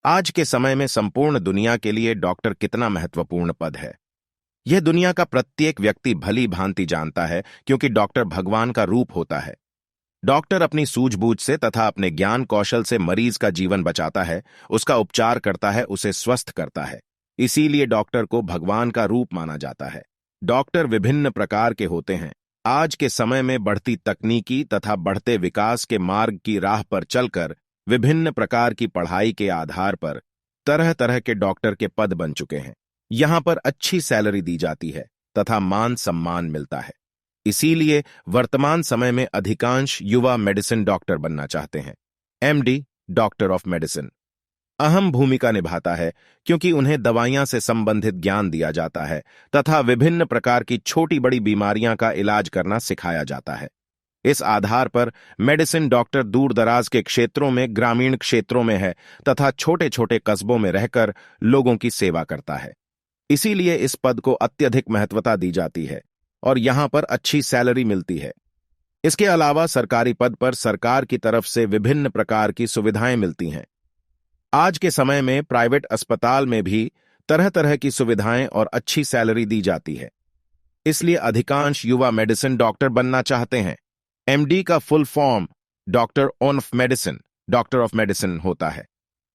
आज के समय में संपूर्ण दुनिया के लिए डॉक्टर कितना महत्वपूर्ण पद है, यह दुनिया का प्रत्येक व्यक्ति भली भांति जानता है, क्योंकि डॉक्टर भगवान का रूप होता है। डॉक्टर अपनी सूझबूझ से तथा अपने ज्ञान कौशल से मरीज का जीवन बचाता है, उसका उपचार करता है, उसे स्वस्थ करता है। इसीलिए डॉक्टर को भगवान का रूप माना जाता है। डॉक्टर विभिन्न प्रकार के होते हैं। आज के समय में बढ़ती तकनीकी तथा बढ़ते विकास के मार्ग की राह पर चलकर विभिन्न प्रकार की पढ़ाई के आधार पर तरह तरह के डॉक्टर के पद बन चुके हैं। यहां पर अच्छी सैलरी दी जाती है तथा मान सम्मान मिलता है। इसीलिए वर्तमान समय में अधिकांश युवा मेडिसिन डॉक्टर बनना चाहते हैं। एमडी, डॉक्टर ऑफ मेडिसिन, अहम भूमिका निभाता है, क्योंकि उन्हें दवाइयां से संबंधित ज्ञान दिया जाता है तथा विभिन्न प्रकार की छोटी बड़ी बीमारियां का इलाज करना सिखाया जाता है। इस आधार पर मेडिसिन डॉक्टर दूर दराज के क्षेत्रों में, ग्रामीण क्षेत्रों में है तथा छोटे छोटे कस्बों में रहकर लोगों की सेवा करता है। इसीलिए इस पद को अत्यधिक महत्वता दी जाती है और यहां पर अच्छी सैलरी मिलती है। इसके अलावा सरकारी पद पर सरकार की तरफ से विभिन्न प्रकार की सुविधाएं मिलती हैं। आज के समय में प्राइवेट अस्पताल में भी तरह तरह की सुविधाएं और अच्छी सैलरी दी जाती है। इसलिए अधिकांश युवा मेडिसिन डॉक्टर बनना चाहते हैं। एमडी का full form doctor of medicine होता है।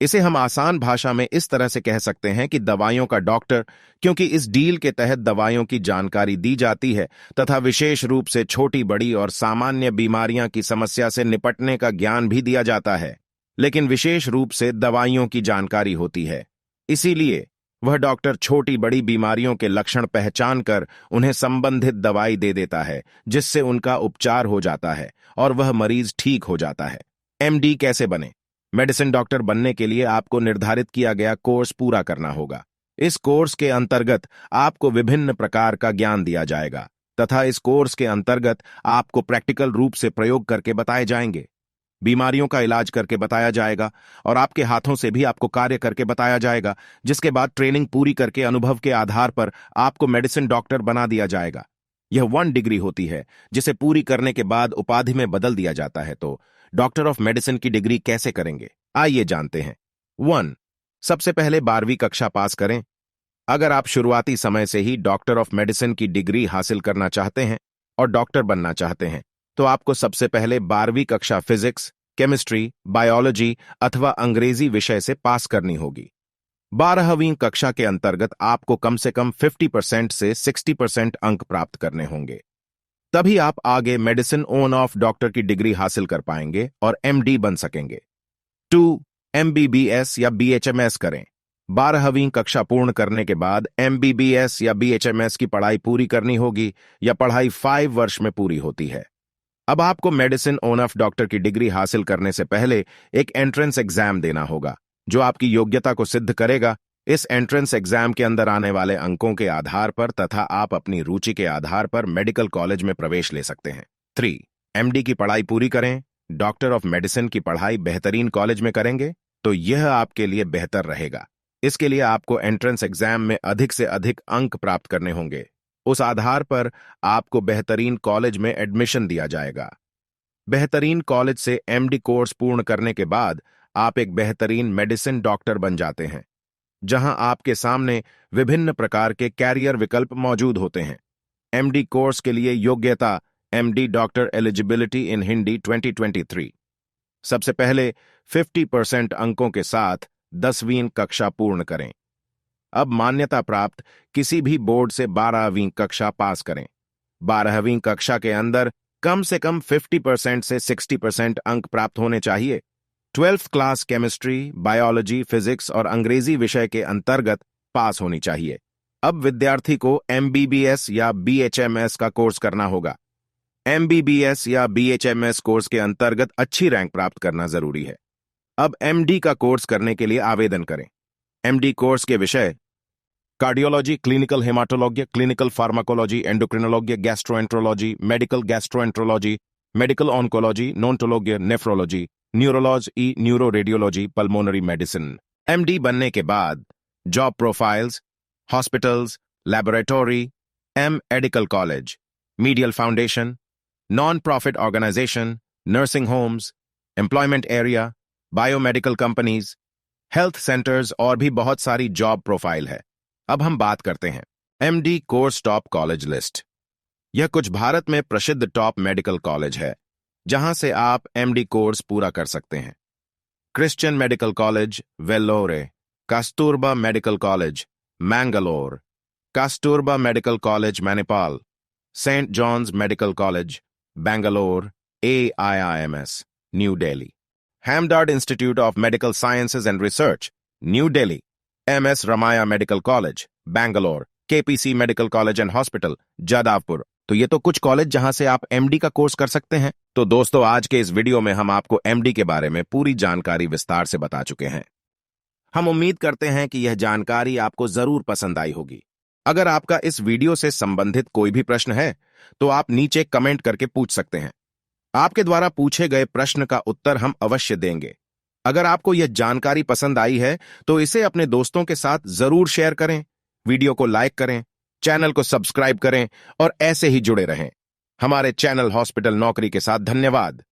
इसे हम आसान भाषा में इस तरह से कह सकते हैं कि दवाइयों का डॉक्टर, क्योंकि इस डील के तहत दवाइयों की जानकारी दी जाती है तथा विशेष रूप से छोटी बड़ी और सामान्य बीमारियां की समस्या से निपटने का ज्ञान भी दिया जाता है, लेकिन विशेष रूप से दवाइयों की जानकारी होती है। इसीलिए वह डॉक्टर छोटी बड़ी बीमारियों के लक्षण पहचान कर उन्हें संबंधित दवाई दे देता है, जिससे उनका उपचार हो जाता है और वह मरीज ठीक हो जाता है। एमडी कैसे बने? मेडिसिन डॉक्टर बनने के लिए आपको निर्धारित किया गया कोर्स पूरा करना होगा। इस कोर्स के अंतर्गत आपको विभिन्न प्रकार का ज्ञान दिया जाएगा तथा इस कोर्स के अंतर्गत आपको प्रैक्टिकल रूप से प्रयोग करके बताए जाएंगे। बीमारियों का इलाज करके बताया जाएगा और आपके हाथों से भी आपको कार्य करके बताया जाएगा, जिसके बाद ट्रेनिंग पूरी करके अनुभव के आधार पर आपको मेडिसिन डॉक्टर बना दिया जाएगा। यह 1 डिग्री होती है, जिसे पूरी करने के बाद उपाधि में बदल दिया जाता है। तो डॉक्टर ऑफ मेडिसिन की डिग्री कैसे करेंगे, आइए जानते हैं। 1. सबसे पहले 12वीं कक्षा पास करें। अगर आप शुरुआती समय से ही डॉक्टर ऑफ मेडिसिन की डिग्री हासिल करना चाहते हैं और डॉक्टर बनना चाहते हैं, तो आपको सबसे पहले 12वीं कक्षा फिजिक्स, केमिस्ट्री, बायोलॉजी अथवा अंग्रेजी विषय से पास करनी होगी। 12वीं कक्षा के अंतर्गत आपको कम से कम 50% से 60% अंक प्राप्त करने होंगे। तभी आप आगे मेडिसिन ऑन ऑफ डॉक्टर की डिग्री हासिल कर पाएंगे और एमडी बन सकेंगे। 2. एमबीबीएस या बीएचएमएस करें। 12वीं कक्षा पूर्ण करने के बाद एमबीबीएस या बीएचएमएस की पढ़ाई पूरी करनी होगी। यह पढ़ाई 5 वर्ष में पूरी होती है। अब आपको मेडिसिन ऑन ऑफ डॉक्टर की डिग्री हासिल करने से पहले एक एंट्रेंस एग्जाम देना होगा, जो आपकी योग्यता को सिद्ध करेगा। इस एंट्रेंस एग्जाम के अंदर आने वाले अंकों के आधार पर तथा आप अपनी रुचि के आधार पर मेडिकल कॉलेज में प्रवेश ले सकते हैं। 3. एमडी की पढ़ाई पूरी करें। डॉक्टर ऑफ मेडिसिन की पढ़ाई बेहतरीन कॉलेज में करेंगे तो यह आपके लिए बेहतर रहेगा। इसके लिए आपको एंट्रेंस एग्जाम में अधिक से अधिक अंक प्राप्त करने होंगे। उस आधार पर आपको बेहतरीन कॉलेज में एडमिशन दिया जाएगा। बेहतरीन कॉलेज से एमडी कोर्स पूर्ण करने के बाद आप एक बेहतरीन मेडिसिन डॉक्टर बन जाते हैं, जहां आपके सामने विभिन्न प्रकार के कैरियर विकल्प मौजूद होते हैं। एमडी कोर्स के लिए योग्यता एमडी डॉक्टर एलिजिबिलिटी इन हिंदी 2023। सबसे पहले 50% अंकों के साथ 10वीं कक्षा पूर्ण करें। अब मान्यता प्राप्त किसी भी बोर्ड से 12वीं कक्षा पास करें। 12वीं कक्षा के अंदर कम से कम 50% से 60% अंक प्राप्त होने चाहिए। 12th class chemistry, biology, physics और अंग्रेजी विषय के अंतर्गत पास होनी चाहिए। अब विद्यार्थी को एमबीबीएस या बीएचएमएस का कोर्स करना होगा। एमबीबीएस या बीएचएमएस कोर्स के अंतर्गत अच्छी रैंक प्राप्त करना जरूरी है। अब एमडी का कोर्स करने के लिए आवेदन करें। एमडी कोर्स के विषय cardiology, clinical haematology, clinical pharmacology, endocrinology, gastroenterology, medical gastroenterology, medical oncology, neonatology, nephrology, neurology, neuro radiology, pulmonary medicine. MD बनने के बाद job profiles, hospitals, laboratory, medical college, medical foundation, non profit organisation, nursing homes, employment area, biomedical companies, health centres और भी बहुत सारी job profile है। अब हम बात करते हैं MD course top college list. यह कुछ भारत में प्रसिद्ध टॉप मेडिकल कॉलेज है जहां से आप एमडी कोर्स पूरा कर सकते हैं। Christian medical college Vellore, Kasturba medical college Mangalore, Kasturba medical college Manipal, saint John's medical college Bangalore, AIIMS new Delhi, Hamdard institute of medical sciences and research new Delhi, MS Ramaiah medical college Bangalore, KPC medical college and hospital Jadavpur. तो ये तो कुछ कॉलेज जहां से आप एमडी का कोर्स कर सकते हैं। तो दोस्तों, आज के इस वीडियो में हम आपको एमडी के बारे में पूरी जानकारी विस्तार से बता चुके हैं। हम उम्मीद करते हैं कि यह जानकारी आपको जरूर पसंद आई होगी। अगर आपका इस वीडियो से संबंधित कोई भी प्रश्न है तो आप नीचे कमेंट करके पूछ सकते हैं। आपके द्वारा पूछे गए प्रश्न का उत्तर हम अवश्य देंगे। अगर आपको यह जानकारी पसंद आई है तो इसे अपने दोस्तों के साथ जरूर शेयर करें, वीडियो को लाइक करें, चैनल को सब्सक्राइब करें और ऐसे ही जुड़े रहें। हमारे चैनल हॉस्पिटल नौकरी के साथ धन्यवाद।